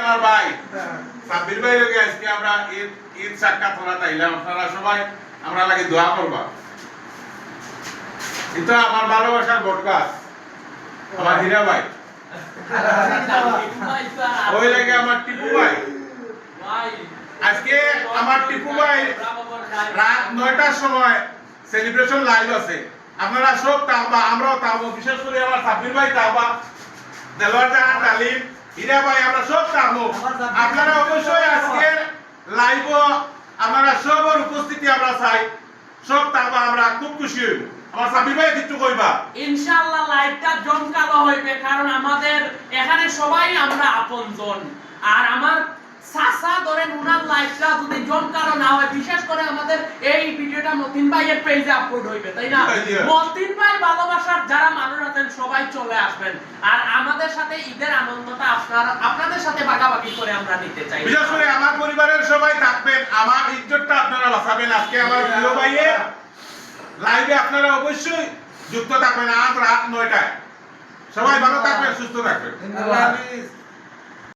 আমার ভাই সাব্বির ভাই লোকে আজকে আমরা ঈদ সাক্ষাৎ করা তাইলাম আপনারা সবাই আমরা লাগে দোয়া করবা কিন্তু আমার ভালোবাসার বটগাছ আমার হীরা ভাই ওই লাগে আমার টিপু ভাই আজকে আমার টিপু ভাই রাত 9টার সময় সেলিব্রেশন লাইভ আছে আপনারা সব তাওবা আমরাও তাওবা বিশেষ করে আমার সাব্বির ভাই তাওবা দেলোয়ার জাহান ডালিম হীরা ভাই আমরা সব তাওবা আপনারা অবশ্যই আজকে লাইভ আপনারা সবার উপস্থিতি আমরা চাই সব তাওবা আমরা খুব খুশি হইব আমার সাব্বির ভাই কিছু কইবা ইনশাআল্লাহ লাইভটা জমকালো হইবে কারণ আমাদের এখানে সবাই আমরা আপনজন আর আমার সাসা ধরেন উনার লাইভটা যদি জমকালো না হয় বিশেষ করে আমাদের এই ভিডিওটা মতিন ভাইয়ের পেজে আপলোড হইবে তাই না মতিন ভাই ভালোবাসার যারা মানুষ আছেন সবাই চলে আসবেন আর আমাদের সাথে ঈদের আনন্দটা আপনাদের সাথে ভাগাভাগি করে আমরা নিতে চাই বিশেষ করে আমার পরিবারের সবাই থাকবেন আমার ইজ্জতটা আপনারা বাঁচাবেন আজকে আমার প্রিয় ভাইয়ের লাইভে আপনারা অবশ্যই যুক্ত থাকবেন আজ রাত 9টায় সবাই ভালো থাকবেন সুস্থ থাকবেন আল্লাহ হাফেজ।